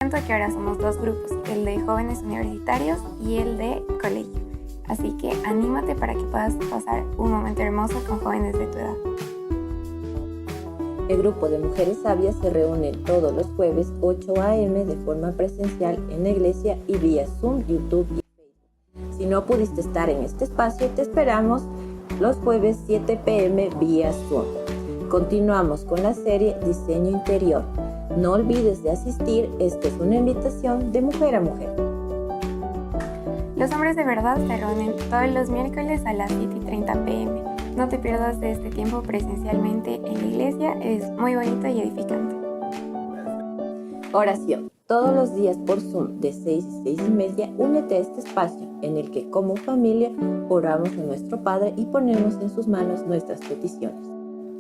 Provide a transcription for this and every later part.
Cuento que ahora somos dos grupos, el de jóvenes universitarios y el de colegio. Así que anímate para que puedas pasar un momento hermoso con jóvenes de tu edad. El grupo de Mujeres Sabias se reúne todos los jueves 8 a.m. de forma presencial en la iglesia y vía Zoom, YouTube y Facebook. Si no pudiste estar en este espacio, te esperamos los jueves 7 p.m. vía Zoom. Continuamos con la serie Diseño Interior. No olvides de asistir, esta es una invitación de mujer a mujer. Los hombres de verdad se reúnen todos los miércoles a las 7:30 p.m. No te pierdas de este tiempo presencialmente en la iglesia, es muy bonito y edificante. Oración. Todos los días por Zoom de 6 a 6:30, únete a este espacio en el que como familia oramos a nuestro Padre y ponemos en sus manos nuestras peticiones.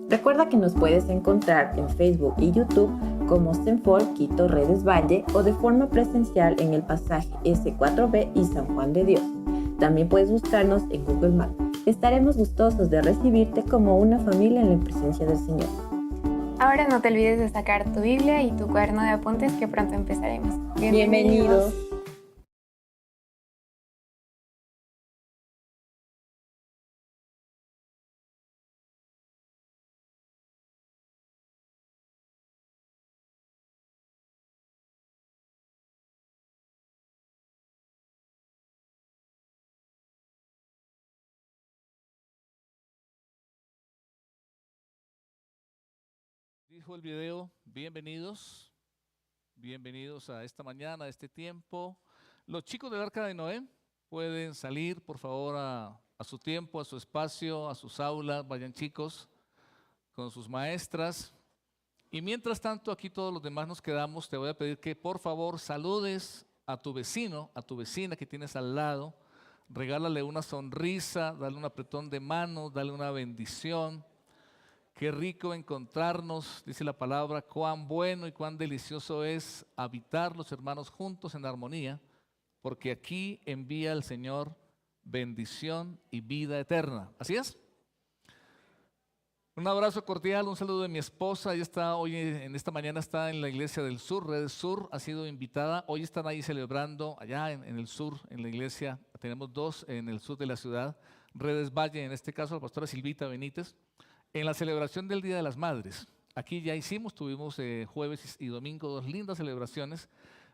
Recuerda que nos puedes encontrar en Facebook y YouTube como Senfor Quito Redes Valle o de forma presencial en el pasaje S4B y San Juan de Dios. También puedes buscarnos en Google Maps. Estaremos gustosos de recibirte como una familia en la presencia del Señor. Ahora no te olvides de sacar tu Biblia y tu cuaderno de apuntes que pronto empezaremos. Bienvenidos. Dijo el video, bienvenidos a esta mañana, a este tiempo. Los chicos del Arca de Noé pueden salir, por favor, a su tiempo, a su espacio, a sus aulas. Vayan chicos con sus maestras. Y mientras tanto, aquí todos los demás nos quedamos. Te voy a pedir que por favor saludes a tu vecino, a tu vecina que tienes al lado. Regálale una sonrisa, dale un apretón de manos, dale una bendición. Qué rico encontrarnos, dice la palabra, cuán bueno y cuán delicioso es habitar los hermanos juntos en armonía, porque aquí envía el Señor bendición y vida eterna. ¿Así es? Un abrazo cordial, un saludo de mi esposa. Ella está hoy, en esta mañana está en la iglesia del sur, Redes Sur, ha sido invitada. Hoy están ahí celebrando, allá en el sur, en la iglesia. Tenemos dos en el sur de la ciudad, Redes Valle, en este caso la pastora Silvita Benítez. En la celebración del Día de las Madres, aquí ya tuvimos jueves y domingo dos lindas celebraciones,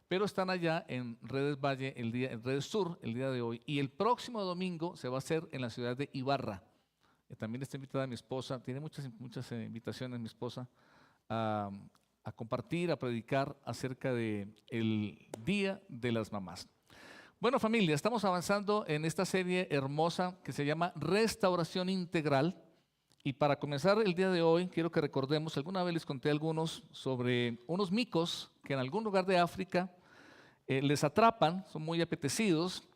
pero están allá en Redes Valle, en Redes Sur, el día de hoy. Y el próximo domingo se va a hacer en la ciudad de Ibarra. También está invitada mi esposa, tiene muchas invitaciones mi esposa a compartir, a predicar acerca del Día de las Mamás. Bueno, familia, estamos avanzando en esta serie hermosa que se llama Restauración Integral. Y para comenzar el día de hoy, quiero que recordemos, alguna vez les conté algunos sobre unos micos que en algún lugar de África les atrapan, son muy apetecidos,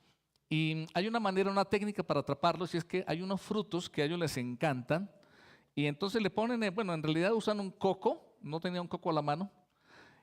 y hay una manera, una técnica para atraparlos, y es que hay unos frutos que a ellos les encantan, y entonces le ponen, bueno, en realidad usan un coco, no tenía un coco a la mano,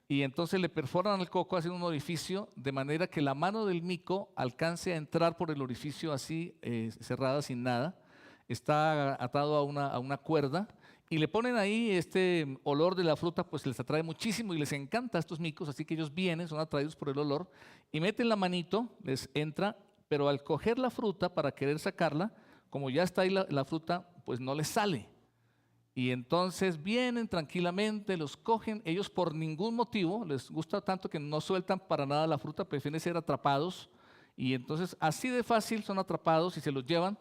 y entonces le perforan el coco, hacen un orificio, de manera que la mano del mico alcance a entrar por el orificio así, cerrada, sin nada. Está atado a una cuerda y le ponen ahí este olor de la fruta, pues les atrae muchísimo y les encanta a estos micos, así que ellos vienen, son atraídos por el olor y meten la manito, les entra, pero al coger la fruta para querer sacarla, como ya está ahí la fruta, pues no les sale. Y entonces vienen tranquilamente, los cogen, ellos por ningún motivo, les gusta tanto que no sueltan para nada la fruta, prefieren ser atrapados. Y entonces así de fácil son atrapados y se los llevan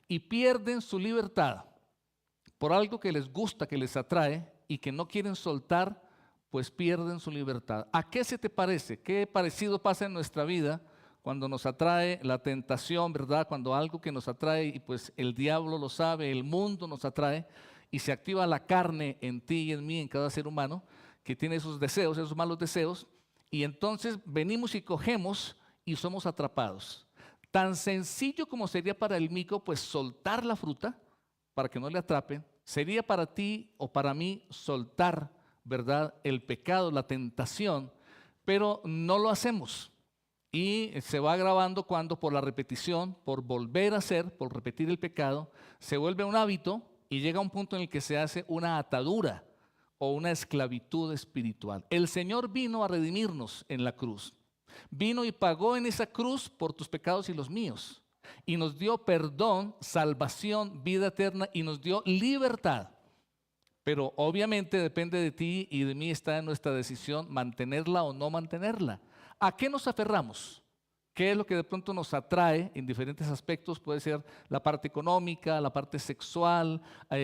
y pierden su libertad por algo que les gusta, que les atrae y que no quieren soltar, pues pierden su libertad. ¿A qué se te parece? ¿Qué parecido pasa en nuestra vida cuando nos atrae la tentación, verdad? Cuando algo que nos atrae y pues el diablo lo sabe, el mundo nos atrae y se activa la carne en ti y en mí, en cada ser humano que tiene esos deseos, esos malos deseos, y entonces venimos y cogemos y somos atrapados. Tan sencillo como sería para el mico, pues soltar la fruta para que no le atrapen, sería para ti o para mí soltar, ¿verdad?, el pecado, la tentación, pero no lo hacemos. Y se va agravando cuando por la repetición, por volver a hacer, por repetir el pecado, se vuelve un hábito y llega a un punto en el que se hace una atadura. o una esclavitud espiritual. El Señor vino a redimirnos en la cruz. Vino y pagó en esa cruz por tus pecados y los míos. Y nos dio perdón, salvación, vida eterna y nos dio libertad. Pero obviamente depende de ti y de mí, está en nuestra decisión mantenerla o no mantenerla. ¿A qué nos aferramos? ¿Qué es lo que de pronto nos atrae en diferentes aspectos? Puede ser la parte económica, la parte sexual,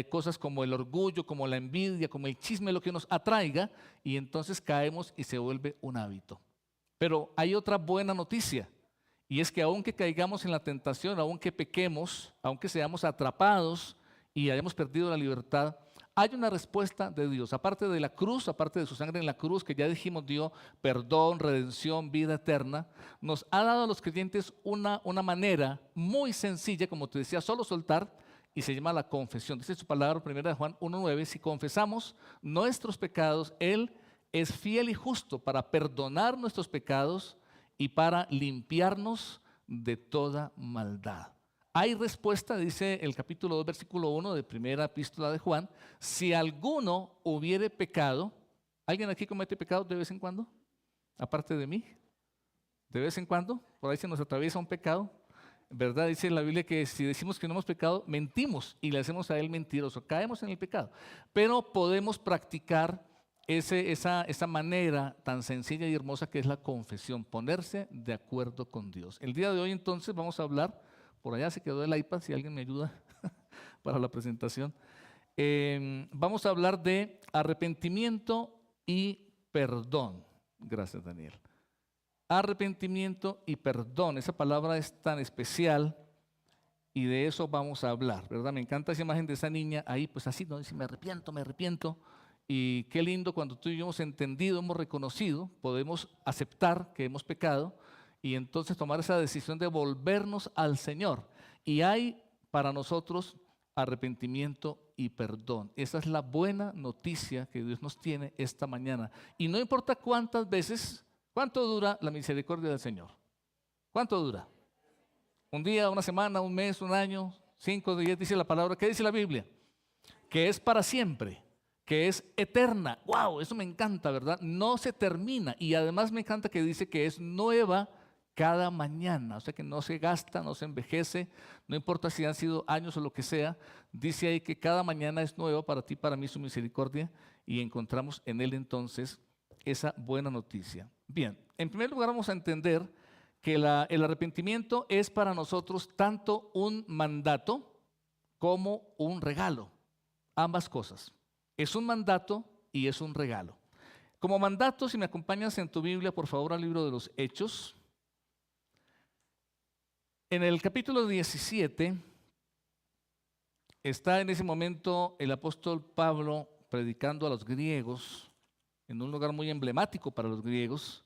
cosas como el orgullo, como la envidia, como el chisme, lo que nos atraiga, y entonces caemos y se vuelve un hábito. Pero hay otra buena noticia, y es que aunque caigamos en la tentación, aunque pequemos, aunque seamos atrapados y hayamos perdido la libertad, hay una respuesta de Dios. Aparte de la cruz, aparte de su sangre en la cruz, que ya dijimos dio perdón, redención, vida eterna, nos ha dado a los creyentes una manera muy sencilla, como te decía, solo soltar, y se llama la confesión. Dice su palabra, 1 Juan 1:9, si confesamos nuestros pecados, Él es fiel y justo para perdonar nuestros pecados y para limpiarnos de toda maldad. Hay respuesta, dice el capítulo 2, versículo 1 de primera epístola de Juan. Si alguno hubiere pecado, ¿alguien aquí comete pecado de vez en cuando? Aparte de mí, de vez en cuando, por ahí se nos atraviesa un pecado. ¿Verdad? Dice la Biblia que si decimos que no hemos pecado, mentimos y le hacemos a Él mentiroso, caemos en el pecado. Pero podemos practicar esa manera tan sencilla y hermosa que es la confesión, ponerse de acuerdo con Dios. El día de hoy entonces vamos a hablar, por allá se quedó el iPad, si alguien me ayuda para la presentación. Vamos a hablar de arrepentimiento y perdón. Gracias, Daniel. Arrepentimiento y perdón, esa palabra es tan especial y de eso vamos a hablar, ¿verdad? Me encanta esa imagen de esa niña ahí, pues así, ¿no? Dice, me arrepiento. Y qué lindo cuando tú y yo hemos entendido, hemos reconocido, podemos aceptar que hemos pecado y entonces tomar esa decisión de volvernos al Señor. Y hay para nosotros arrepentimiento y perdón. Esa es la buena noticia que Dios nos tiene esta mañana. Y no importa cuántas veces, ¿cuánto dura la misericordia del Señor? ¿Cuánto dura? ¿Un día, una semana, un mes, un año, 5 días? Dice la palabra. ¿Qué dice la Biblia? Que es para siempre, que es eterna. ¡Wow! Eso me encanta, ¿verdad? No se termina. Y además me encanta que dice que es nueva cada mañana. O sea que no se gasta, no se envejece, no importa si han sido años o lo que sea. Dice ahí que cada mañana es nueva para ti, para mí su misericordia. Y encontramos en Él entonces esa buena noticia. Bien, en primer lugar vamos a entender que el arrepentimiento es para nosotros tanto un mandato como un regalo. Ambas cosas. Es un mandato y es un regalo. Como mandato, si me acompañas en tu Biblia, por favor, al libro de los Hechos. En el capítulo 17 está en ese momento el apóstol Pablo predicando a los griegos en un lugar muy emblemático para los griegos.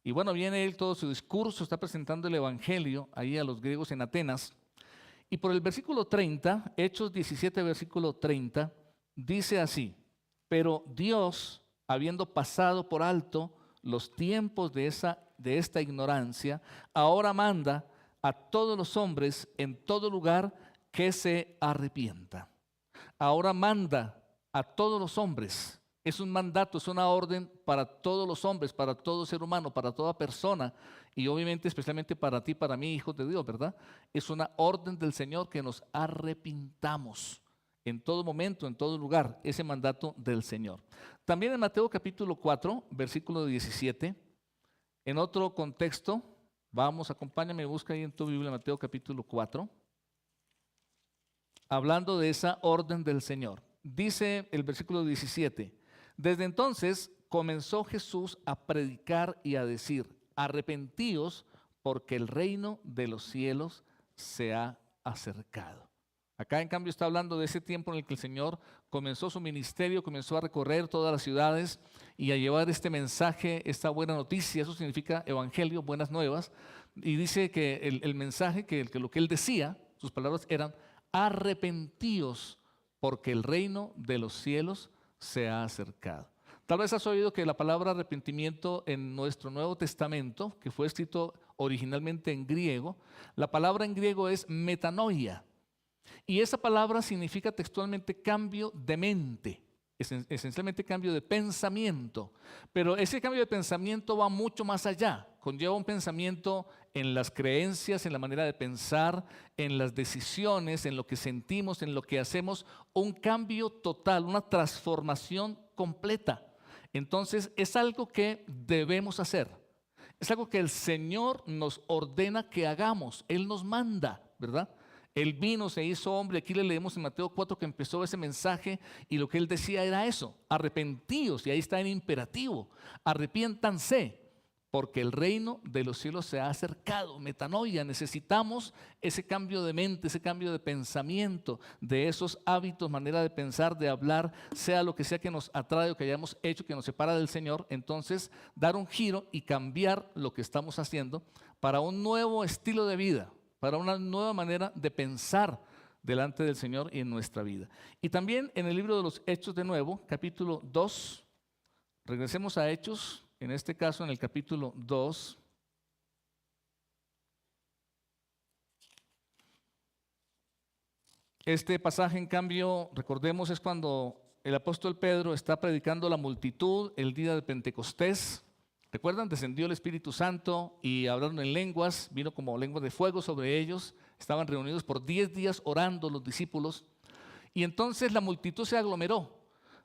Y bueno, viene él, todo su discurso, está presentando el evangelio ahí a los griegos en Atenas. Y por el versículo 30, Hechos 17, versículo 30, dice así: pero Dios, habiendo pasado por alto los tiempos de esta ignorancia, ahora manda a todos los hombres en todo lugar que se arrepientan. Ahora manda a todos los hombres. Es un mandato, es una orden para todos los hombres, para todo ser humano, para toda persona y obviamente especialmente para ti, para mí, hijos de Dios, ¿verdad? Es una orden del Señor que nos arrepintamos en todo momento, en todo lugar, ese mandato del Señor. También en Mateo capítulo 4, versículo 17, en otro contexto, acompáñame, busca ahí en tu Biblia Mateo capítulo 4, hablando de esa orden del Señor. Dice el versículo 17, desde entonces comenzó Jesús a predicar y a decir, arrepentíos porque el reino de los cielos se ha acercado. Acá en cambio está hablando de ese tiempo en el que el Señor comenzó su ministerio, comenzó a recorrer todas las ciudades y a llevar este mensaje, esta buena noticia. Eso significa evangelio, buenas nuevas. Y dice que el mensaje, que lo que él decía, sus palabras eran, arrepentíos porque el reino de los cielos se ha acercado. Tal vez has oído que la palabra arrepentimiento en nuestro Nuevo Testamento, que fue escrito originalmente en griego, la palabra en griego es metanoia. Y esa palabra significa textualmente cambio de mente. esencialmente cambio de pensamiento, pero ese cambio de pensamiento va mucho más allá, conlleva un pensamiento en las creencias, en la manera de pensar, en las decisiones, en lo que sentimos, en lo que hacemos, un cambio total, una transformación completa. Entonces es algo que debemos hacer, es algo que el Señor nos ordena que hagamos, Él nos manda, ¿verdad? Él vino, se hizo hombre. Aquí le leemos en Mateo 4 que empezó ese mensaje y lo que él decía era eso: arrepentíos, y ahí está en imperativo, arrepiéntanse, porque el reino de los cielos se ha acercado. Metanoia, necesitamos ese cambio de mente, ese cambio de pensamiento, de esos hábitos, manera de pensar, de hablar, sea lo que sea que nos atrae o que hayamos hecho, que nos separa del Señor. Entonces, dar un giro y cambiar lo que estamos haciendo para un nuevo estilo de vida, para una nueva manera de pensar delante del Señor y en nuestra vida. Y también en el libro de los Hechos de nuevo, capítulo 2, regresemos a Hechos, en este caso en el capítulo 2. Este pasaje, en cambio, recordemos, es cuando el apóstol Pedro está predicando a la multitud el día de Pentecostés. ¿Recuerdan? Descendió el Espíritu Santo y hablaron en lenguas, vino como lengua de fuego sobre ellos. Estaban reunidos por 10 días orando los discípulos. Y entonces la multitud se aglomeró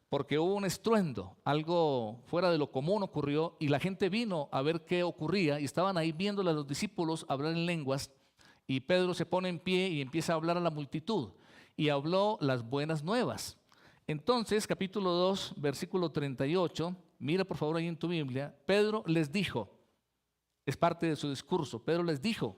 porque hubo un estruendo, algo fuera de lo común ocurrió y la gente vino a ver qué ocurría y estaban ahí viéndole a los discípulos hablar en lenguas. Y Pedro se pone en pie y empieza a hablar a la multitud y habló las buenas nuevas. Entonces, capítulo 2, versículo 38, mira por favor ahí en tu Biblia, Pedro les dijo, es parte de su discurso, Pedro les dijo: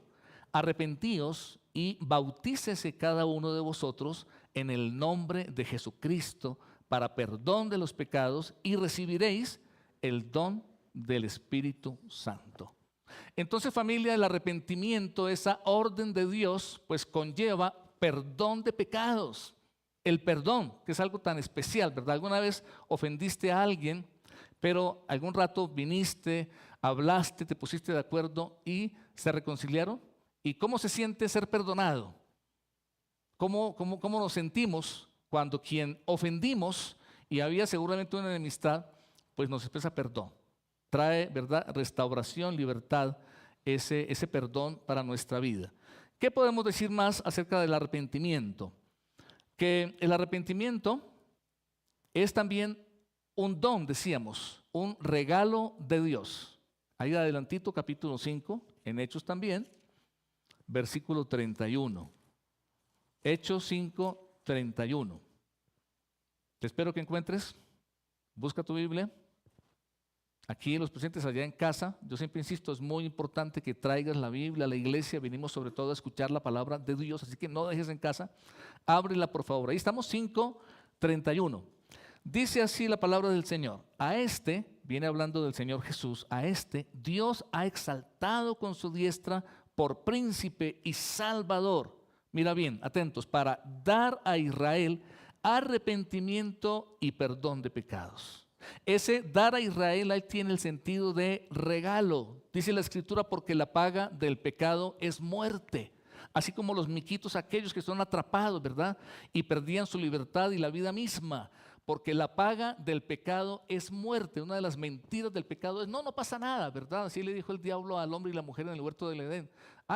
arrepentíos y bautícese cada uno de vosotros en el nombre de Jesucristo para perdón de los pecados y recibiréis el don del Espíritu Santo. Entonces, familia, el arrepentimiento, esa orden de Dios, pues conlleva perdón de pecados. El perdón, que es algo tan especial, ¿verdad? Alguna vez ofendiste a alguien, pero algún rato viniste, hablaste, te pusiste de acuerdo y se reconciliaron. ¿Y cómo se siente ser perdonado? ¿Cómo nos sentimos cuando quien ofendimos y había seguramente una enemistad, pues nos expresa perdón? Trae, ¿verdad?, restauración, libertad, ese perdón para nuestra vida. ¿Qué podemos decir más acerca del arrepentimiento? Que el arrepentimiento es también un don, decíamos, un regalo de Dios. Ahí adelantito, capítulo 5, en Hechos también, versículo 31. Hechos 5, 31. Te espero que encuentres. Busca tu Biblia. Aquí los presentes, allá en casa, yo siempre insisto, es muy importante que traigas la Biblia a la iglesia. Venimos sobre todo a escuchar la palabra de Dios, así que no dejes en casa. Ábrela por favor. Ahí estamos, 5:31. Dice así la palabra del Señor: a este, viene hablando del Señor Jesús, a este Dios ha exaltado con su diestra por príncipe y salvador. Mira bien, atentos, para dar a Israel arrepentimiento y perdón de pecados. Ese dar a Israel ahí tiene el sentido de regalo. Dice la Escritura: porque la paga del pecado es muerte. Así como los miquitos aquellos que son atrapados, ¿verdad?, y perdían su libertad y la vida misma. Porque la paga del pecado es muerte. Una de las mentiras del pecado es: no pasa nada, ¿verdad? Así le dijo el diablo al hombre y la mujer en el huerto del Edén.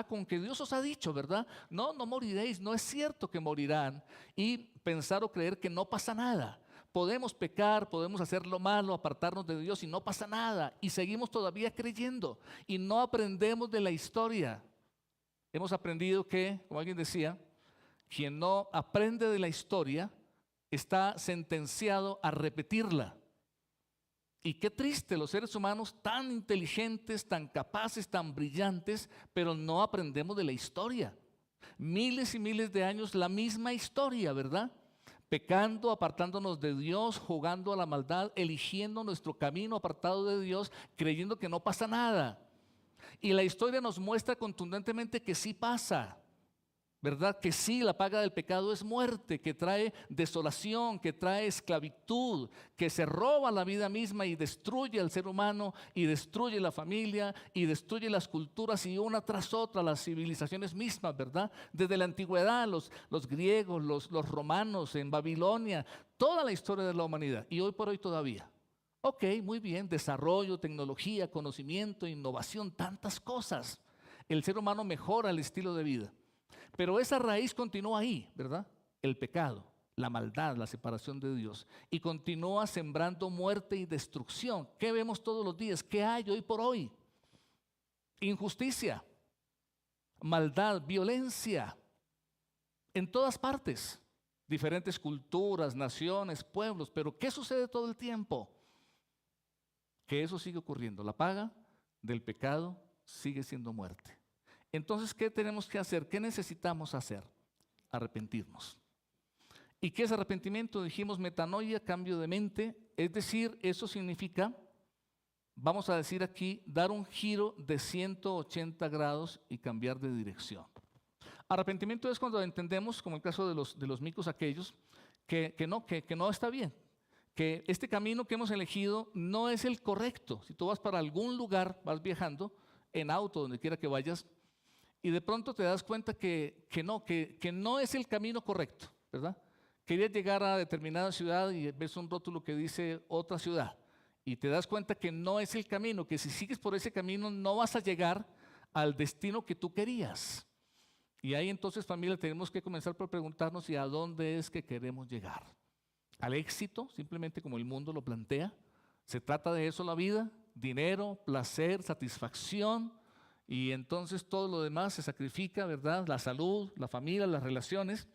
Con que Dios os ha dicho, ¿verdad? No moriréis. No es cierto que morirán. Y pensar o creer que no pasa nada. Podemos pecar, podemos hacer lo malo, apartarnos de Dios y no pasa nada. Y seguimos todavía creyendo y no aprendemos de la historia. Hemos aprendido que, como alguien decía, quien no aprende de la historia está sentenciado a repetirla. Y qué triste, los seres humanos tan inteligentes, tan capaces, tan brillantes, pero no aprendemos de la historia. Miles y miles de años la misma historia, ¿verdad? Pecando, apartándonos de Dios, jugando a la maldad, eligiendo nuestro camino apartado de Dios, creyendo que no pasa nada. Y la historia nos muestra contundentemente que sí pasa. ¿verdad? Que sí, la paga del pecado es muerte, que trae desolación, que trae esclavitud, que se roba la vida misma y destruye al ser humano y destruye la familia y destruye las culturas y una tras otra las civilizaciones mismas, ¿verdad? Desde la antigüedad, los griegos, los romanos en Babilonia, toda la historia de la humanidad y hoy por hoy todavía. Ok, muy bien, desarrollo, tecnología, conocimiento, innovación, tantas cosas. El ser humano mejora el estilo de vida. Pero esa raíz continúa ahí, ¿verdad? El pecado, la maldad, la separación de Dios. Y continúa sembrando muerte y destrucción. ¿Qué vemos todos los días? ¿Qué hay hoy por hoy? Injusticia, maldad, violencia. En todas partes. Diferentes culturas, naciones, pueblos. Pero ¿qué sucede todo el tiempo? Que eso sigue ocurriendo. La paga del pecado sigue siendo muerte. Entonces, ¿qué tenemos que hacer? ¿Qué necesitamos hacer? Arrepentirnos. ¿Y qué es arrepentimiento? Dijimos metanoia, cambio de mente. Es decir, eso significa, vamos a decir aquí, dar un giro de 180 grados y cambiar de dirección. Arrepentimiento es cuando entendemos, como el caso de los micos aquellos, que no está bien. Que este camino que hemos elegido no es el correcto. Si tú vas para algún lugar, vas viajando en auto, donde quiera que vayas, y de pronto te das cuenta que no es el camino correcto, ¿verdad? Querías llegar a determinada ciudad y ves un rótulo que dice otra ciudad y te das cuenta que no es el camino, que si sigues por ese camino no vas a llegar al destino que tú querías. Y ahí entonces, familia, tenemos que comenzar por preguntarnos, ¿y a dónde es que queremos llegar? ¿Al éxito, simplemente como el mundo lo plantea? ¿Se trata de eso la vida? Dinero, placer, satisfacción, y entonces todo lo demás se sacrifica, ¿verdad? La salud, la familia, las relaciones,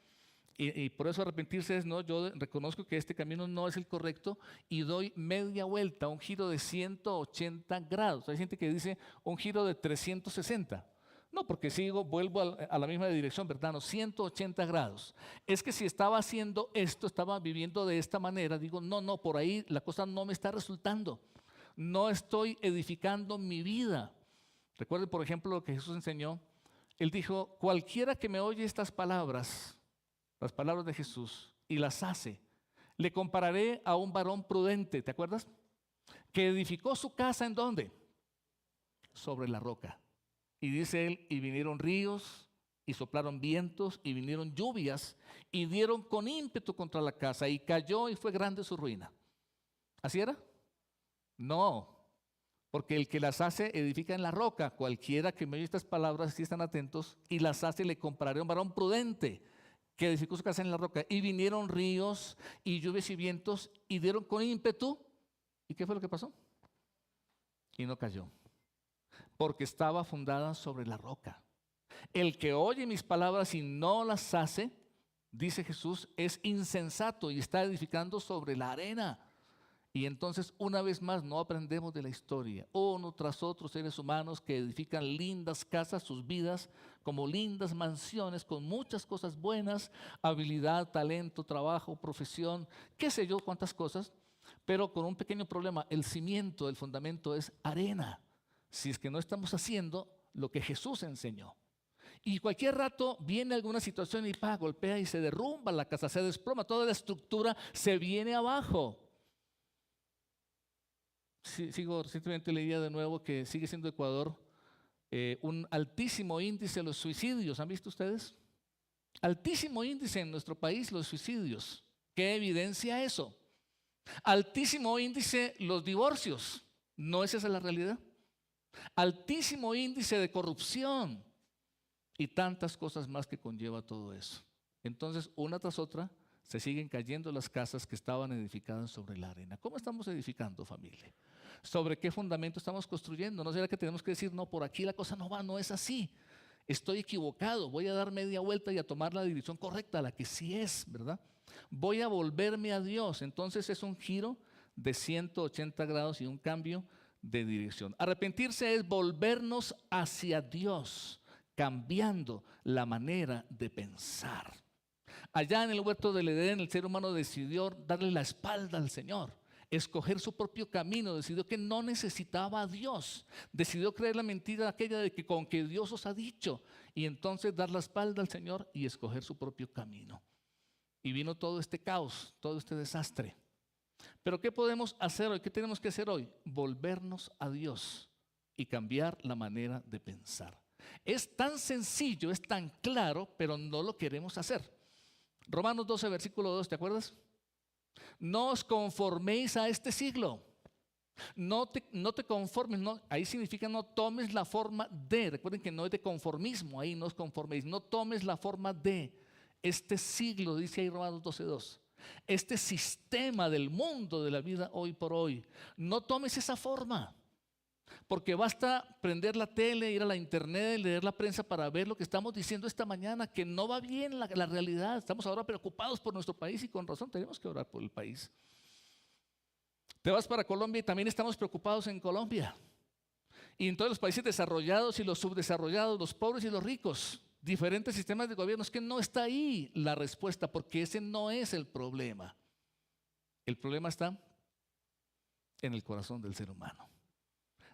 y por eso arrepentirse es, no, yo reconozco que este camino no es el correcto y doy media vuelta, un giro de 180 grados. Hay gente que dice un giro de 360. No, porque vuelvo a la misma dirección, ¿verdad? No, 180 grados. Es que si estaba haciendo esto, estaba viviendo de esta manera, digo, no, por ahí la cosa no me está resultando. No estoy edificando mi vida. Recuerden, por ejemplo, lo que Jesús enseñó. Él dijo, cualquiera que me oye estas palabras, las palabras de Jesús, y las hace, le compararé a un varón prudente, ¿te acuerdas? Que edificó su casa, ¿en dónde? Sobre la roca. Y dice él, y vinieron ríos, y soplaron vientos, y vinieron lluvias, y dieron con ímpetu contra la casa, y cayó, y fue grande su ruina. ¿Así era? No, porque el que las hace edifica en la roca. Cualquiera que me oye estas palabras, si están atentos, y las hace, le compararé a un varón prudente, que edificó su casa en la roca. Y vinieron ríos, y lluvias y vientos, y dieron con ímpetu. ¿Y qué fue lo que pasó? Y no cayó, porque estaba fundada sobre la roca. El que oye mis palabras y no las hace, dice Jesús, es insensato y está edificando sobre la arena. Y entonces, una vez más, no aprendemos de la historia. Uno tras otro seres humanos que edifican lindas casas, sus vidas, como lindas mansiones, con muchas cosas buenas, habilidad, talento, trabajo, profesión, qué sé yo, cuántas cosas, pero con un pequeño problema. El cimiento, el fundamento es arena. Si es que no estamos haciendo lo que Jesús enseñó. Y cualquier rato viene alguna situación y golpea y se derrumba la casa, se desploma, toda la estructura se viene abajo. Recientemente leía de nuevo que sigue siendo Ecuador un altísimo índice de los suicidios. ¿Han visto ustedes? Altísimo índice en nuestro país los suicidios. ¿Qué evidencia eso? Altísimo índice los divorcios. ¿No es esa la realidad? Altísimo índice de corrupción y tantas cosas más que conlleva todo eso. Entonces, una tras otra, se siguen cayendo las casas que estaban edificadas sobre la arena. ¿Cómo estamos edificando, familia? ¿Sobre qué fundamento estamos construyendo? ¿No será que tenemos que decir, no, por aquí la cosa no va, no es así? Estoy equivocado, voy a dar media vuelta y a tomar la dirección correcta, la que sí es, ¿verdad? Voy a volverme a Dios. Entonces es un giro de 180 grados y un cambio de dirección. Arrepentirse es volvernos hacia Dios, cambiando la manera de pensar. Allá en el huerto del Edén, el ser humano decidió darle la espalda al Señor. escoger su propio camino, decidió que no necesitaba a Dios, decidió creer la mentira aquella de que con que Dios os ha dicho, y entonces dar la espalda al Señor y escoger su propio camino. Y vino todo este caos, todo este desastre. Pero ¿qué podemos hacer hoy? ¿Qué tenemos que hacer hoy? Volvernos a Dios y cambiar la manera de pensar. Es tan sencillo, es tan claro, pero no lo queremos hacer. Romanos 12, versículo 2, ¿te acuerdas? No os conforméis a este siglo. No te conformes, no, ahí significa no tomes la forma de. Recuerden que no es de conformismo, ahí no os conforméis. No tomes la forma de este siglo, dice ahí Romanos 12, 2. Este sistema del mundo de la vida hoy por hoy. No tomes esa forma. Porque basta prender la tele, ir a la internet, leer la prensa para ver lo que estamos diciendo esta mañana, que no va bien la realidad. Estamos ahora preocupados por nuestro país y con razón tenemos que orar por el país. Te vas para Colombia y también estamos preocupados en Colombia. Y en todos los países desarrollados y los subdesarrollados, los pobres y los ricos, diferentes sistemas de gobierno. Es que no está ahí la respuesta, porque ese no es el problema. El problema está en el corazón del ser humano.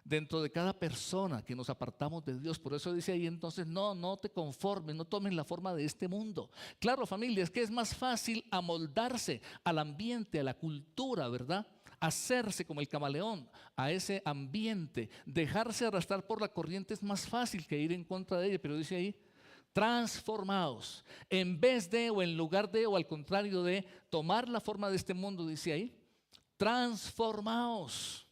Dentro de cada persona que nos apartamos de Dios. Por eso dice ahí entonces, no te conformes, no tomes la forma de este mundo. Claro, familia, es que es más fácil amoldarse al ambiente, a la cultura, ¿verdad? Hacerse como el camaleón a ese ambiente, dejarse arrastrar por la corriente es más fácil que ir en contra de ella. Pero dice ahí, transformados, en vez de o en lugar de o al contrario de tomar la forma de este mundo, dice ahí, transformaos.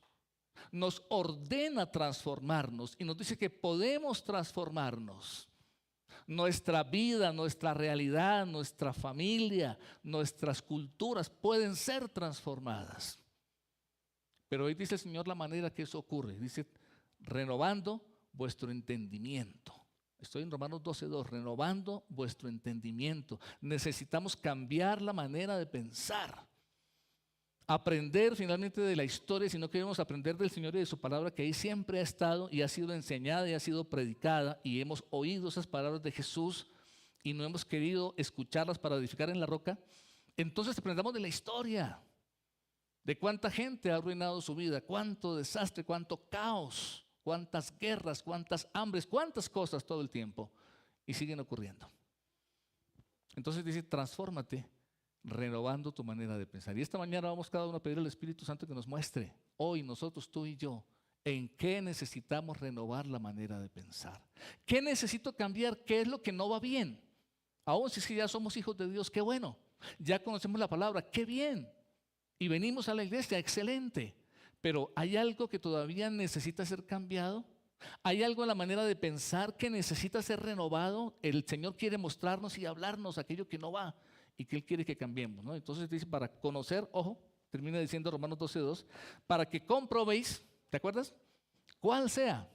Nos ordena transformarnos y nos dice que podemos transformarnos. Nuestra vida, nuestra realidad, nuestra familia, nuestras culturas pueden ser transformadas. Pero hoy dice el Señor la manera que eso ocurre. Dice, renovando vuestro entendimiento. Estoy en Romanos 12:2, renovando vuestro entendimiento. Necesitamos cambiar la manera de pensar. Aprender finalmente de la historia, si no queremos aprender del Señor y de su palabra, que ahí siempre ha estado y ha sido enseñada y ha sido predicada, y hemos oído esas palabras de Jesús y no hemos querido escucharlas para edificar en la roca. Entonces aprendamos de la historia, de cuánta gente ha arruinado su vida, cuánto desastre, cuánto caos, cuántas guerras, cuántas hambres, cuántas cosas todo el tiempo, y siguen ocurriendo. Entonces dice, transfórmate, renovando tu manera de pensar. Y esta mañana vamos cada uno a pedir al Espíritu Santo que nos muestre, hoy nosotros, tú y yo, en qué necesitamos renovar la manera de pensar. ¿Qué necesito cambiar? ¿Qué es lo que no va bien? Aún si es que ya somos hijos de Dios, qué bueno. Ya conocemos la palabra, qué bien. Y venimos a la iglesia, excelente. Pero ¿hay algo que todavía necesita ser cambiado? ¿Hay algo en la manera de pensar que necesita ser renovado? El Señor quiere mostrarnos y hablarnos aquello que no va y que Él quiere que cambiemos, ¿no? Entonces dice, para conocer, ojo, termina diciendo Romanos 12:2, para que comprobéis, ¿te acuerdas? ¿Cuál sea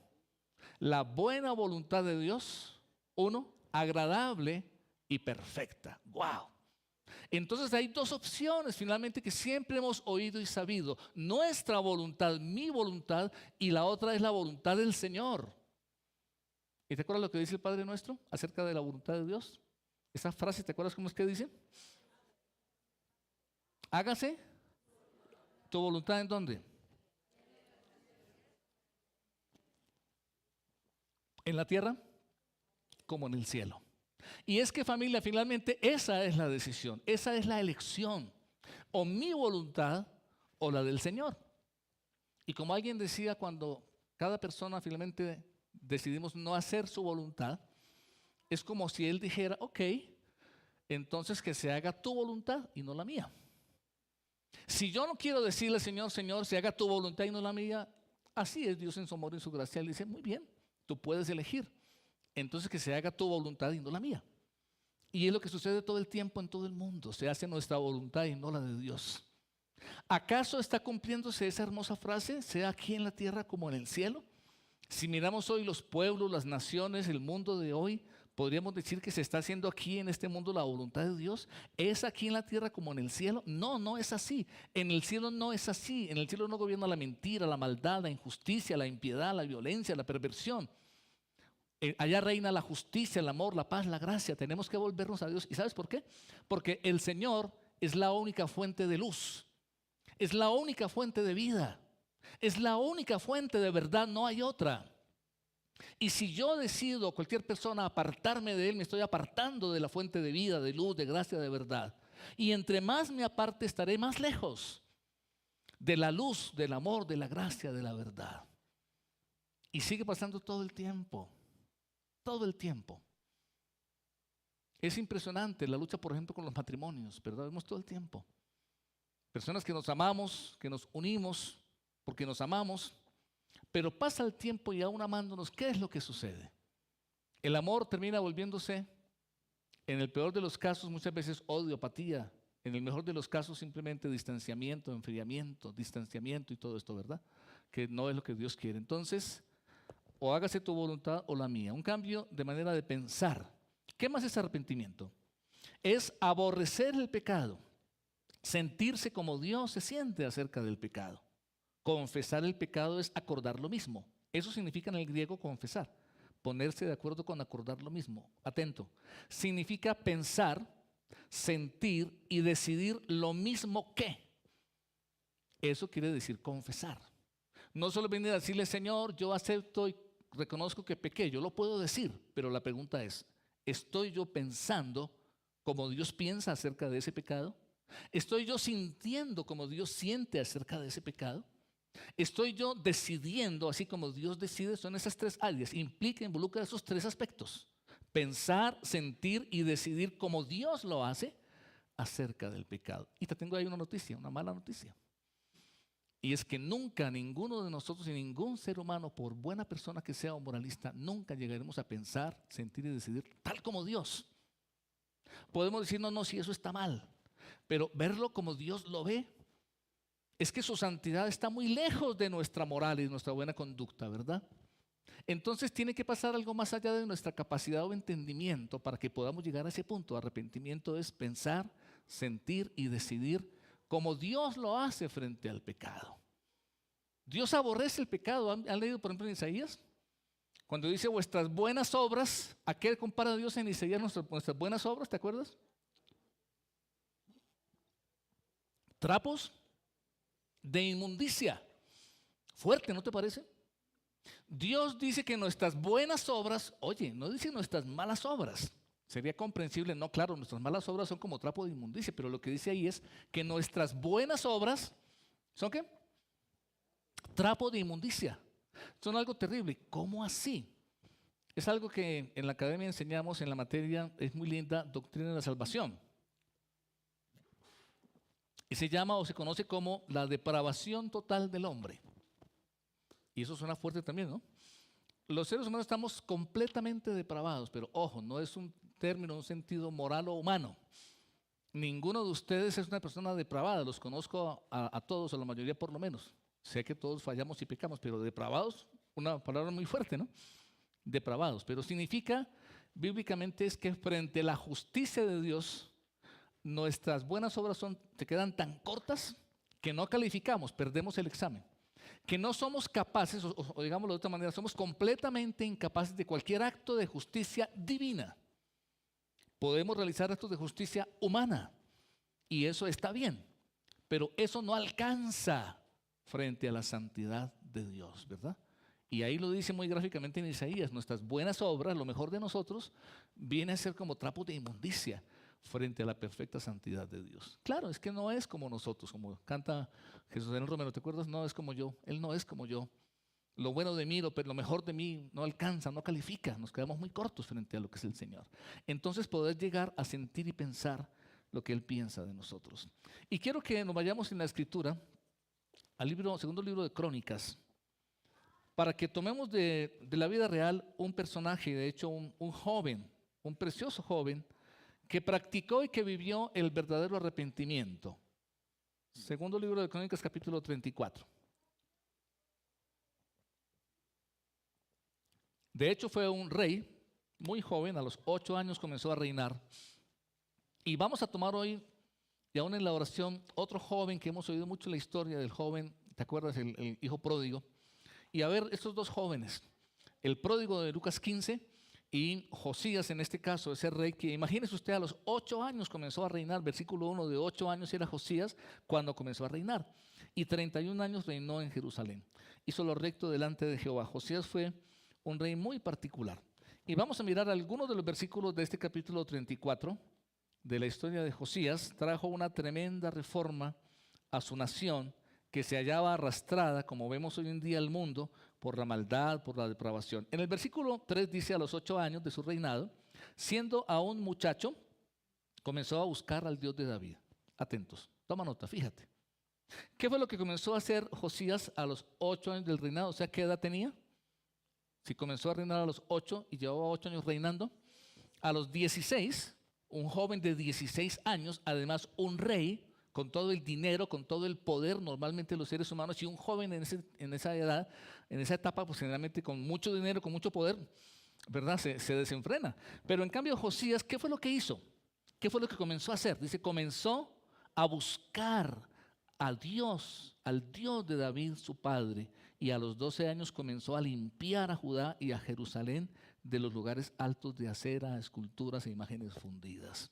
la buena voluntad de Dios? Uno, agradable y perfecta. ¡Wow! Entonces hay dos opciones finalmente que siempre hemos oído y sabido. Nuestra voluntad, mi voluntad, y la otra es la voluntad del Señor. ¿Y te acuerdas lo que dice el Padre Nuestro acerca de la voluntad de Dios? Esa frase, ¿te acuerdas cómo es que dice? Hágase tu voluntad, ¿en dónde? En la tierra como en el cielo. Y es que, familia, finalmente esa es la decisión, esa es la elección, o mi voluntad o la del Señor. Y como alguien decía, cuando cada persona finalmente decidimos no hacer su voluntad, es como si Él dijera, ok, entonces que se haga tu voluntad y no la mía. Si yo no quiero decirle, Señor, Señor, se haga tu voluntad y no la mía, así es Dios en su amor y en su gracia. Él dice, muy bien, tú puedes elegir. Entonces que se haga tu voluntad y no la mía. Y es lo que sucede todo el tiempo en todo el mundo. Se hace nuestra voluntad y no la de Dios. ¿Acaso está cumpliéndose esa hermosa frase, sea aquí en la tierra como en el cielo? Si miramos hoy los pueblos, las naciones, el mundo de hoy, ¿podríamos decir que se está haciendo aquí en este mundo la voluntad de Dios? ¿Es aquí en la tierra como en el cielo? No, no es así. En el cielo no es así. En el cielo no gobierna la mentira, la maldad, la injusticia, la impiedad, la violencia, la perversión. Allá reina la justicia, el amor, la paz, la gracia. Tenemos que volvernos a Dios. ¿Y sabes por qué? Porque el Señor es la única fuente de luz. Es la única fuente de vida. Es la única fuente de verdad, no hay otra. Y si yo decido, cualquier persona, apartarme de Él, me estoy apartando de la fuente de vida, de luz, de gracia, de verdad. Y entre más me aparte, estaré más lejos de la luz, del amor, de la gracia, de la verdad. Y sigue pasando todo el tiempo. Todo el tiempo. Es impresionante la lucha, por ejemplo, con los matrimonios, ¿verdad? Vemos todo el tiempo. Personas que nos amamos, que nos unimos porque nos amamos, pero pasa el tiempo y aún amándonos, ¿qué es lo que sucede? El amor termina volviéndose, en el peor de los casos, muchas veces odio, apatía. En el mejor de los casos, simplemente distanciamiento, enfriamiento, distanciamiento y todo esto, ¿verdad? Que no es lo que Dios quiere. Entonces, o hágase tu voluntad o la mía. Un cambio de manera de pensar. ¿Qué más es arrepentimiento? Es aborrecer el pecado, sentirse como Dios se siente acerca del pecado. Confesar el pecado es acordar lo mismo. Eso significa en el griego confesar, ponerse de acuerdo con acordar lo mismo. Atento. Significa pensar, sentir y decidir lo mismo que. Eso quiere decir confesar. No solo venir a decirle, Señor, yo acepto y reconozco que pequé. Yo lo puedo decir, pero la pregunta es, ¿estoy yo pensando como Dios piensa acerca de ese pecado? ¿Estoy yo sintiendo como Dios siente acerca de ese pecado? ¿Estoy yo decidiendo así como Dios decide? Son esas tres áreas. Involucra esos tres aspectos. Pensar, sentir y decidir como Dios lo hace acerca del pecado. Y te tengo ahí una noticia, una mala noticia. Y es que nunca ninguno de nosotros y ningún ser humano, por buena persona que sea o moralista, nunca llegaremos a pensar, sentir y decidir tal como Dios. Podemos decir, no, si eso está mal. Pero verlo como Dios lo ve, es que su santidad está muy lejos de nuestra moral y de nuestra buena conducta, ¿verdad? Entonces tiene que pasar algo más allá de nuestra capacidad o entendimiento para que podamos llegar a ese punto. Arrepentimiento es pensar, sentir y decidir como Dios lo hace frente al pecado. Dios aborrece el pecado. ¿Han leído, por ejemplo, en Isaías? Cuando dice vuestras buenas obras, ¿a qué compara Dios en Isaías nuestras buenas obras? ¿Te acuerdas? Trapos de inmundicia. Fuerte, ¿no te parece? Dios dice que nuestras buenas obras, oye, no dice nuestras malas obras. Sería comprensible, no, claro, nuestras malas obras son como trapo de inmundicia, pero lo que dice ahí es que nuestras buenas obras, ¿son qué? Trapo de inmundicia. Son algo terrible. ¿Cómo así? Es algo que en la academia enseñamos en la materia, es muy linda, doctrina de la salvación. Y se llama o se conoce como la depravación total del hombre. Y eso suena fuerte también, ¿no? Los seres humanos estamos completamente depravados, pero ojo, no es un término, un sentido moral o humano. Ninguno de ustedes es una persona depravada, los conozco a todos, a la mayoría por lo menos. Sé que todos fallamos y pecamos, pero depravados, una palabra muy fuerte, ¿no? Depravados, pero significa, bíblicamente es que frente a la justicia de Dios, nuestras buenas obras se quedan tan cortas que no calificamos, perdemos el examen. Que no somos capaces, o digámoslo de otra manera, somos completamente incapaces de cualquier acto de justicia divina. Podemos realizar actos de justicia humana y eso está bien, pero eso no alcanza frente a la santidad de Dios, ¿verdad? Y ahí lo dice muy gráficamente en Isaías, nuestras buenas obras, lo mejor de nosotros, viene a ser como trapos de inmundicia frente a la perfecta santidad de Dios. Claro, es que no es como nosotros, como canta Jesús Daniel Romero, ¿te acuerdas? No es como yo, Él no es como yo. Lo bueno de mí, lo mejor de mí no alcanza, no califica, nos quedamos muy cortos frente a lo que es el Señor. Entonces poder llegar a sentir y pensar lo que Él piensa de nosotros. Y quiero que nos vayamos en la Escritura al segundo libro de Crónicas, para que tomemos de la vida real un personaje, de hecho un joven, un precioso joven, que practicó y que vivió el verdadero arrepentimiento. Segundo libro de Crónicas, capítulo 34. De hecho, fue un rey muy joven, a los 8 años comenzó a reinar. Y vamos a tomar hoy, y aún en la oración, otro joven que hemos oído mucho la historia del joven, ¿te acuerdas? El hijo pródigo. Y a ver, estos dos jóvenes, el pródigo de Lucas 15 Y Josías, en este caso, ese rey que, imagínese usted, a los 8 años comenzó a reinar. Versículo 1, de 8 años era Josías cuando comenzó a reinar. Y 31 años reinó en Jerusalén. Hizo lo recto delante de Jehová. Josías fue un rey muy particular. Y vamos a mirar algunos de los versículos de este capítulo 34 de la historia de Josías. Trajo una tremenda reforma a su nación que se hallaba arrastrada, como vemos hoy en día al mundo, por la maldad, por la depravación. En el versículo 3 dice: a los 8 años de su reinado, siendo aún muchacho, comenzó a buscar al Dios de David. Atentos, toma nota, fíjate. ¿Qué fue lo que comenzó a hacer Josías a los 8 años del reinado? O sea, ¿qué edad tenía? Si comenzó a reinar a los 8 y llevaba 8 años reinando, a los 16, un joven de 16 años, además un rey, con todo el dinero, con todo el poder, normalmente los seres humanos, y un joven en esa edad, en esa etapa, pues generalmente con mucho dinero, con mucho poder, ¿verdad? Se desenfrena. Pero en cambio Josías, ¿qué fue lo que hizo? ¿Qué fue lo que comenzó a hacer? Dice, comenzó a buscar a Dios, al Dios de David, su padre, y a los 12 años comenzó a limpiar a Judá y a Jerusalén de los lugares altos de acera, esculturas e imágenes fundidas.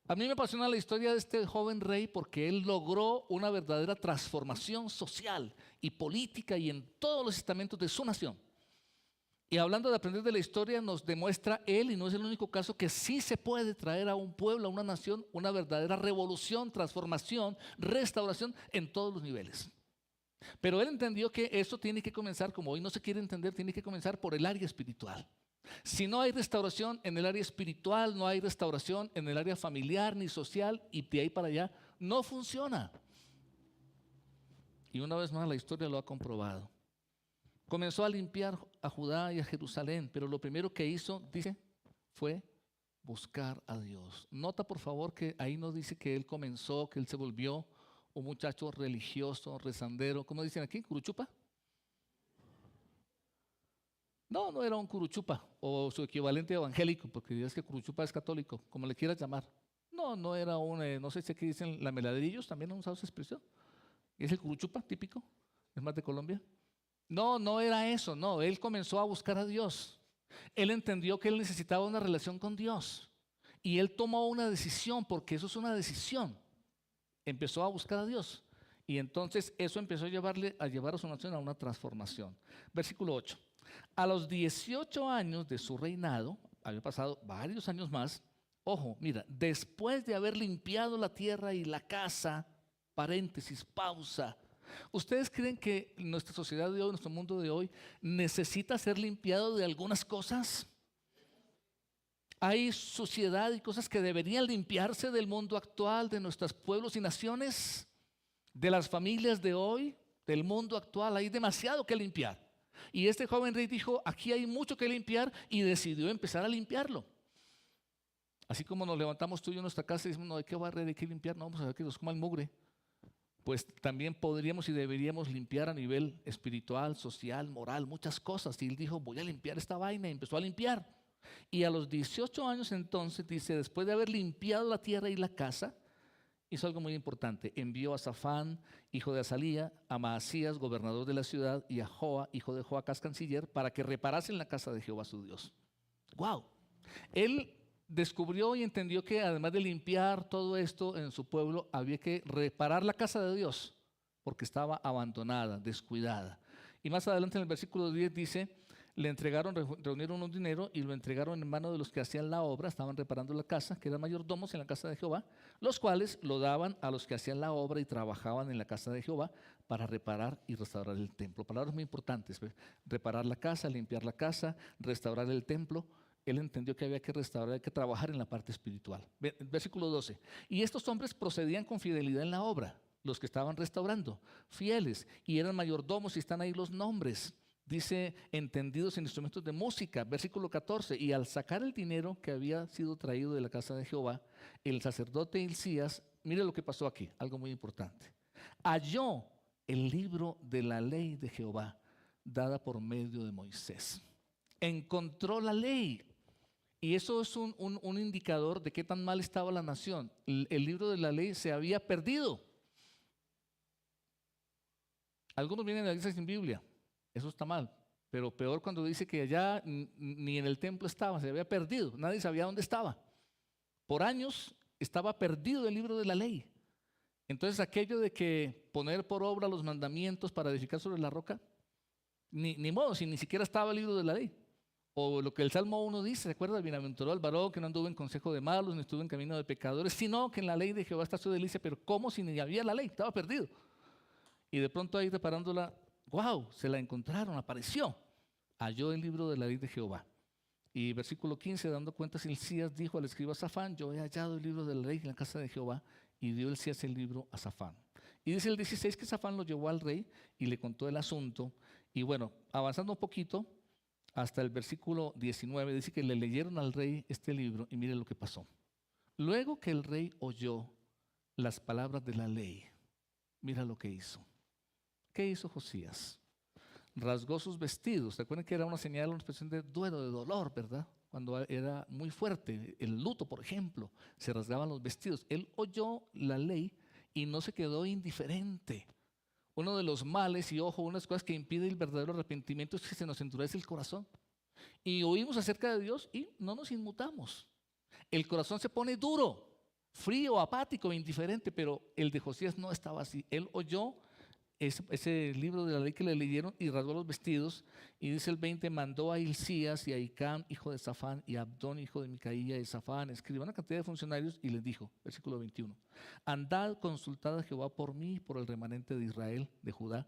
A mí me apasiona la historia de este joven rey porque él logró una verdadera transformación social y política y en todos los estamentos de su nación. Y hablando de aprender de la historia, nos demuestra él, y no es el único caso, que sí se puede traer a un pueblo, a una nación, una verdadera revolución, transformación, restauración en todos los niveles. Pero él entendió que eso tiene que comenzar, como hoy no se quiere entender, tiene que comenzar por el área espiritual. Si no hay restauración en el área espiritual, no hay restauración en el área familiar ni social, y de ahí para allá no funciona. Y una vez más la historia lo ha comprobado. Comenzó a limpiar a Judá y a Jerusalén, pero lo primero que hizo, dice, fue buscar a Dios. Nota por favor que ahí no dice que él comenzó, que él se volvió un muchacho religioso, rezandero, ¿cómo dicen aquí? ¿Curuchupa? No, no era un curuchupa o su equivalente evangélico, porque es que curuchupa es católico, como le quieras llamar. No, no era un, no sé si aquí dicen lameladrillos, también han usado esa expresión. ¿Es el curuchupa típico? ¿Es más de Colombia? No, no era eso, no. Él comenzó a buscar a Dios. Él entendió que él necesitaba una relación con Dios. Y él tomó una decisión, porque eso es una decisión. Empezó a buscar a Dios. Y entonces eso empezó a llevar a su nación a una transformación. Versículo 8. A los 18 años de su reinado, había pasado varios años más, ojo, mira, después de haber limpiado la tierra y la casa, paréntesis, pausa. ¿Ustedes creen que nuestra sociedad de hoy, nuestro mundo de hoy, necesita ser limpiado de algunas cosas? Hay suciedad y cosas que deberían limpiarse del mundo actual, de nuestros pueblos y naciones, de las familias de hoy, del mundo actual. Hay demasiado que limpiar. Y este joven rey dijo, aquí hay mucho que limpiar, y decidió empezar a limpiarlo. Así como nos levantamos tú y yo en nuestra casa y decimos, no hay que barrer, hay que limpiar, no vamos a ver que nos coma el mugre. Pues también podríamos y deberíamos limpiar a nivel espiritual, social, moral, muchas cosas. Y él dijo, voy a limpiar esta vaina, y empezó a limpiar. Y a los 18 años entonces, dice, después de haber limpiado la tierra y la casa, hizo algo muy importante. Envió a Safán, hijo de Azalía, a Maasías, gobernador de la ciudad, y a Joa, hijo de Joacás, canciller, para que reparasen la casa de Jehová su Dios. ¡Wow! Él descubrió y entendió que además de limpiar todo esto en su pueblo, había que reparar la casa de Dios, porque estaba abandonada, descuidada. Y más adelante en el versículo 10 dice, le entregaron, reunieron un dinero y lo entregaron en manos de los que hacían la obra, estaban reparando la casa, que eran mayordomos en la casa de Jehová, los cuales lo daban a los que hacían la obra y trabajaban en la casa de Jehová para reparar y restaurar el templo. Palabras muy importantes, reparar la casa, limpiar la casa, restaurar el templo. Él entendió que había que restaurar, hay que trabajar en la parte espiritual. Versículo 12. Y estos hombres procedían con fidelidad en la obra, los que estaban restaurando, fieles, y eran mayordomos, y están ahí los nombres. Dice, entendidos en instrumentos de música. Versículo 14. Y al sacar el dinero que había sido traído de la casa de Jehová, el sacerdote Hilcías, mire lo que pasó aquí, algo muy importante. Halló el libro de la ley de Jehová, dada por medio de Moisés. Encontró la ley. Y eso es un indicador de qué tan mal estaba la nación. El libro de la ley se había perdido. Algunos vienen a la iglesia sin Biblia. Eso está mal. pero peor cuando dice que allá ni en el templo estaba, se había perdido, nadie sabía dónde estaba. Por años estaba perdido el libro de la ley. Entonces aquello de que poner por obra los mandamientos para edificar sobre la roca, ni modo, si ni siquiera estaba el libro de la ley. O lo que el Salmo 1 dice, ¿se acuerda? Bienaventurado el varón que no anduvo en consejo de malos, ni estuvo en camino de pecadores, sino que en la ley de Jehová está su delicia. Pero ¿cómo si ni había la ley? Estaba perdido. Y de pronto ahí reparándola, ¡wow! Se la encontraron, apareció. Halló el libro de la ley de Jehová. Y versículo 15, dando cuentas, Hilcías dijo al escriba Safán: yo he hallado el libro de la ley en la casa de Jehová. Y dio Hilcías el libro a Safán. Y dice el 16 que Safán lo llevó al rey y le contó el asunto. Y bueno, avanzando un poquito, hasta el versículo 19, dice que le leyeron al rey este libro y mire lo que pasó. Luego que el rey oyó las palabras de la ley, mira lo que hizo. ¿Qué hizo Josías? Rasgó sus vestidos. ¿Se acuerdan que era una señal, una expresión de duelo, de dolor, verdad? Cuando era muy fuerte, el luto, por ejemplo, se rasgaban los vestidos. Él oyó la ley y no se quedó indiferente. Uno de los males, y ojo, una de las cosas que impide el verdadero arrepentimiento es que se nos endurece el corazón. Y oímos acerca de Dios y no nos inmutamos. El corazón se pone duro, frío, apático, indiferente, pero el de Josías no estaba así. Él oyó ese libro de la ley que le leyeron y rasgó los vestidos. Y dice el 20, mandó a Hilcías y a Hicam, hijo de Safán, y a Abdón, hijo de Micaía, y Safán, escriba una cantidad de funcionarios, y les dijo, versículo 21, andad, consultad a Jehová por mí, por el remanente de Israel, de Judá,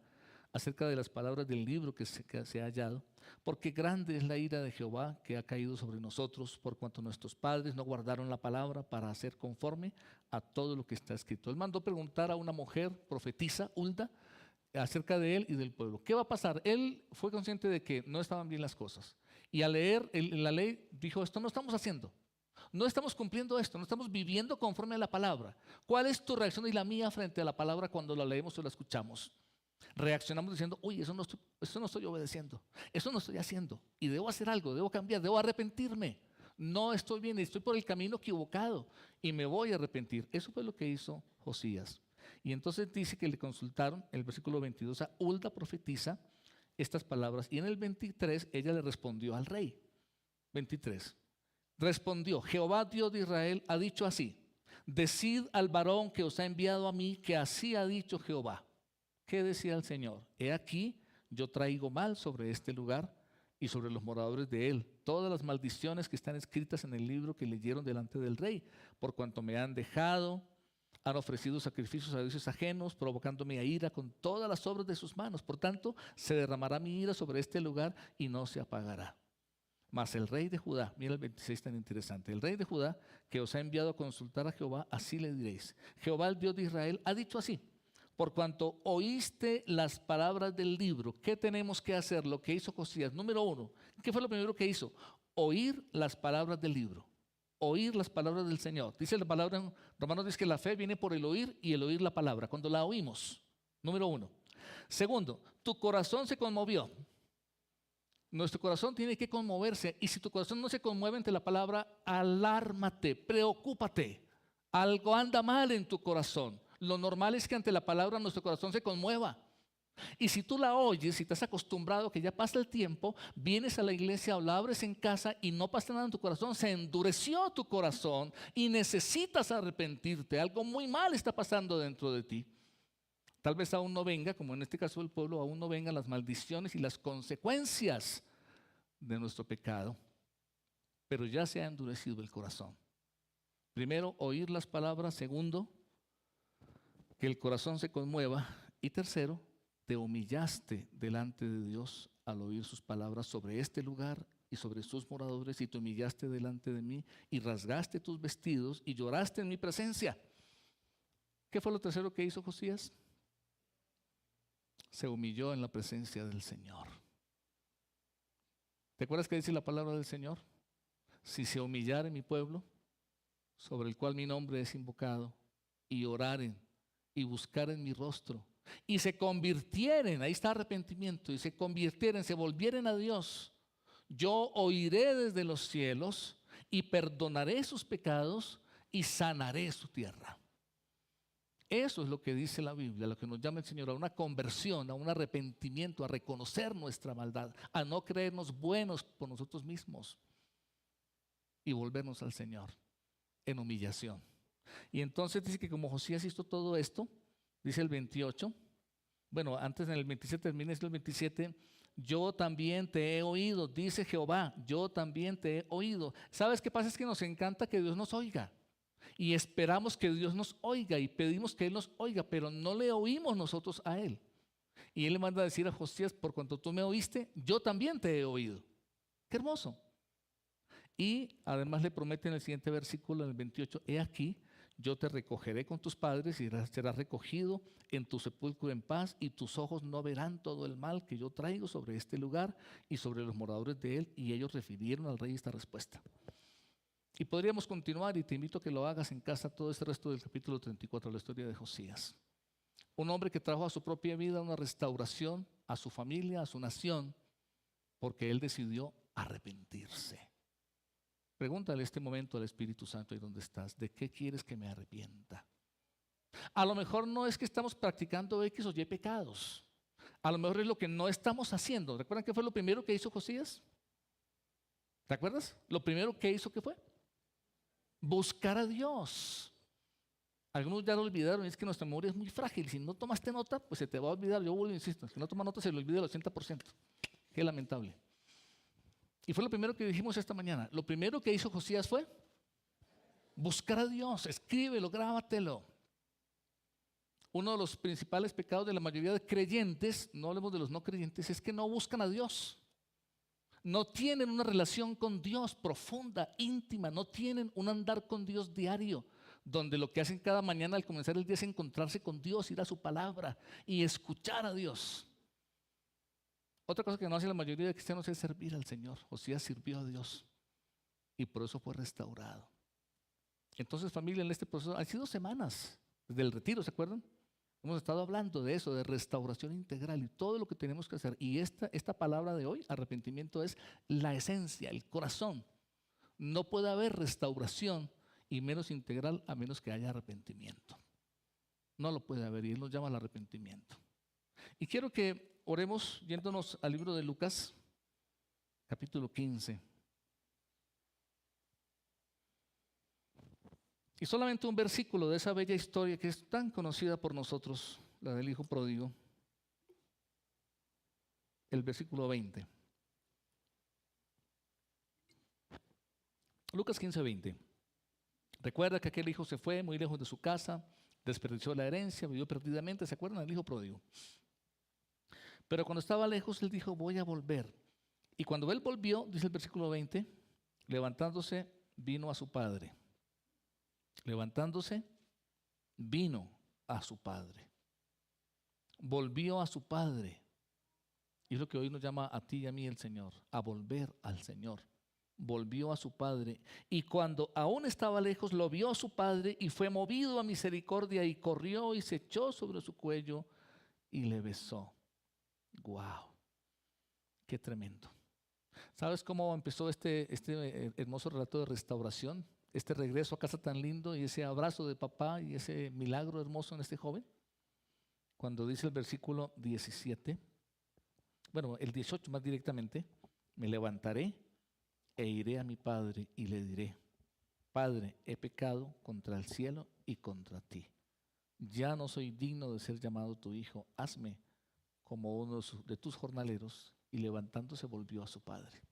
acerca de las palabras del libro que se ha hallado, porque grande es la ira de Jehová que ha caído sobre nosotros, por cuanto nuestros padres no guardaron la palabra para hacer conforme a todo lo que está escrito. Él mandó preguntar a una mujer profetisa, Hulda, acerca de él y del pueblo. ¿Qué va a pasar? Él fue consciente de que no estaban bien las cosas. Y al leer la ley dijo, esto no estamos haciendo. No estamos cumpliendo esto, no estamos viviendo conforme a la palabra. ¿Cuál es tu reacción y la mía frente a la palabra cuando la leemos o la escuchamos? Reaccionamos diciendo, uy, eso no estoy obedeciendo, eso no estoy haciendo. Y debo hacer algo, debo cambiar, debo arrepentirme. No estoy bien, estoy por el camino equivocado y me voy a arrepentir. Eso fue lo que hizo Josías. Y entonces dice que le consultaron, el versículo 22, a Hulda profetiza estas palabras. Y en el 23 ella le respondió al rey. 23. Respondió, Jehová Dios de Israel ha dicho así, decid al varón que os ha enviado a mí que así ha dicho Jehová. ¿Qué decía el Señor? He aquí, yo traigo mal sobre este lugar y sobre los moradores de él, todas las maldiciones que están escritas en el libro que leyeron delante del rey, por cuanto me han dejado, han ofrecido sacrificios a dioses ajenos, provocándome a ira con todas las obras de sus manos. Por tanto, se derramará mi ira sobre este lugar y no se apagará. Mas el rey de Judá, mira el 26 tan interesante, el rey de Judá que os ha enviado a consultar a Jehová, así le diréis, Jehová el Dios de Israel ha dicho así, por cuanto oíste las palabras del libro, ¿qué tenemos que hacer? Lo que hizo Josías, número 1, ¿qué fue lo primero que hizo? Oír las palabras del libro. Oír las palabras del Señor. Dice la palabra en Romanos, dice que la fe viene por el oír y el oír la palabra. Cuando la oímos, número 1. Segundo, tu corazón se conmovió. Nuestro corazón tiene que conmoverse. Y si tu corazón no se conmueve ante la palabra, alármate, preocúpate. Algo anda mal en tu corazón. Lo normal es que ante la palabra nuestro corazón se conmueva. Y si tú la oyes, si estás acostumbrado que ya pasa el tiempo, vienes a la iglesia o la abres en casa y no pasa nada en tu corazón, se endureció tu corazón y necesitas arrepentirte. Algo muy mal está pasando dentro de ti. Tal vez aún no venga, como en este caso del pueblo, aún no vengan las maldiciones y las consecuencias de nuestro pecado, pero ya se ha endurecido el corazón. Primero, oír las palabras. Segundo, que el corazón se conmueva. Y tercero, te humillaste delante de Dios al oír sus palabras sobre este lugar y sobre sus moradores, y te humillaste delante de mí y rasgaste tus vestidos y lloraste en mi presencia. ¿Qué fue lo tercero que hizo Josías? Se humilló en la presencia del Señor. ¿Te acuerdas que dice la palabra del Señor? Si se humillare mi pueblo, sobre el cual mi nombre es invocado, y oraren y buscaren mi rostro, y se convirtieren, ahí está arrepentimiento, y se convirtieren, se volvieren a Dios, yo oiré desde los cielos y perdonaré sus pecados y sanaré su tierra. Eso es lo que dice la Biblia, lo que nos llama el Señor, a una conversión, a un arrepentimiento, a reconocer nuestra maldad, a no creernos buenos por nosotros mismos y volvernos al Señor en humillación. Y entonces dice que como Josías hizo todo esto, dice el 28, bueno, antes en el 27 termina, es el 27, yo también te he oído, dice Jehová, yo también te he oído. ¿Sabes qué pasa? Es que nos encanta que Dios nos oiga. Y esperamos que Dios nos oiga y pedimos que Él nos oiga, pero no le oímos nosotros a Él. Y Él le manda a decir a Josías, por cuanto tú me oíste, yo también te he oído. Qué hermoso. Y además le promete en el siguiente versículo, en el 28, he aquí, yo te recogeré con tus padres y serás recogido en tu sepulcro en paz y tus ojos no verán todo el mal que yo traigo sobre este lugar y sobre los moradores de él. Y ellos refirieron al rey esta respuesta. Y podríamos continuar y te invito a que lo hagas en casa todo este resto del capítulo 34 de la historia de Josías. Un hombre que trajo a su propia vida una restauración, a su familia, a su nación, porque él decidió arrepentirse. Pregúntale este momento al Espíritu Santo ahí donde estás, ¿de qué quieres que me arrepienta? A lo mejor no es que estamos practicando X o Y pecados. A lo mejor es lo que no estamos haciendo. ¿Recuerdan qué fue lo primero que hizo Josías? ¿Te acuerdas? Lo primero que hizo, ¿qué fue? Buscar a Dios. Algunos ya lo olvidaron, y es que nuestra memoria es muy frágil. Si no tomaste nota, pues se te va a olvidar. Yo vuelvo e insisto, si no tomas nota se le olvida el 80%. Qué lamentable. Y fue lo primero que dijimos esta mañana. Lo primero que hizo Josías fue buscar a Dios. Escríbelo, grábatelo. Uno de los principales pecados de la mayoría de creyentes, no hablemos de los no creyentes, es que no buscan a Dios. No tienen una relación con Dios profunda, íntima. No tienen un andar con Dios diario, donde lo que hacen cada mañana al comenzar el día es encontrarse con Dios, ir a su palabra y escuchar a Dios. Otra cosa que no hace la mayoría de cristianos es servir al Señor. Josías sirvió a Dios y por eso fue restaurado. Entonces, familia, en este proceso han sido semanas desde el retiro, ¿se acuerdan? Hemos estado hablando de eso, de restauración integral y todo lo que tenemos que hacer. Y esta palabra de hoy, arrepentimiento, es la esencia, el corazón. No puede haber restauración y menos integral a menos que haya arrepentimiento. No lo puede haber y Él nos llama al arrepentimiento. Y quiero que oremos yéndonos al libro de Lucas, capítulo 15. Y solamente un versículo de esa bella historia que es tan conocida por nosotros, la del hijo pródigo. El versículo 20. Lucas 15, 20. Recuerda que aquel hijo se fue muy lejos de su casa, desperdició la herencia, vivió perdidamente. ¿Se acuerdan del hijo pródigo? Pero cuando estaba lejos, él dijo, voy a volver. Y cuando él volvió, dice el versículo 20, levantándose, vino a su padre. Levantándose, vino a su padre. Volvió a su padre. Y es lo que hoy nos llama a ti y a mí el Señor, a volver al Señor. Volvió a su padre. Y cuando aún estaba lejos, lo vio su padre y fue movido a misericordia y corrió y se echó sobre su cuello y le besó. ¡Wow! ¡Qué tremendo! ¿Sabes cómo empezó este hermoso relato de restauración? Este regreso a casa tan lindo y ese abrazo de papá y ese milagro hermoso en este joven. Cuando dice el versículo 17, bueno, el 18 más directamente, me levantaré e iré a mi padre y le diré, Padre, he pecado contra el cielo y contra ti. Ya no soy digno de ser llamado tu hijo, hazme como uno de tus jornaleros. Y levantándose volvió a su padre.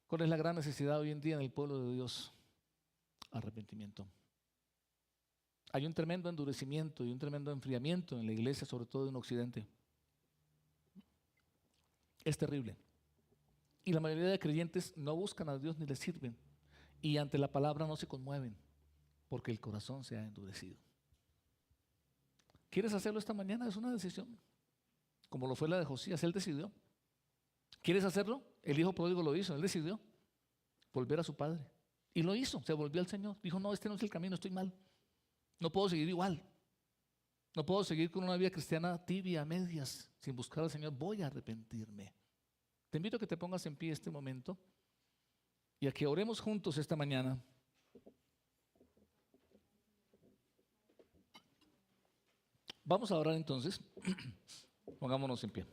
¿Cuál es la gran necesidad hoy en día en el pueblo de Dios? Arrepentimiento. Hay un tremendo endurecimiento y un tremendo enfriamiento en la iglesia, sobre todo en Occidente. Es terrible. Y la mayoría de creyentes no buscan a Dios ni le sirven. Y ante la palabra no se conmueven porque el corazón se ha endurecido. ¿Quieres hacerlo esta mañana? Es una decisión. Como lo fue la de Josías, él decidió. ¿Quieres hacerlo? El hijo pródigo lo hizo, él decidió volver a su padre. Y lo hizo, se volvió al Señor. Dijo, no, este no es el camino, estoy mal. No puedo seguir igual. No puedo seguir con una vida cristiana tibia, a medias, sin buscar al Señor. Voy a arrepentirme. Te invito a que te pongas en pie este momento y a que oremos juntos esta mañana. Vamos a orar entonces. Pongámonos en pie.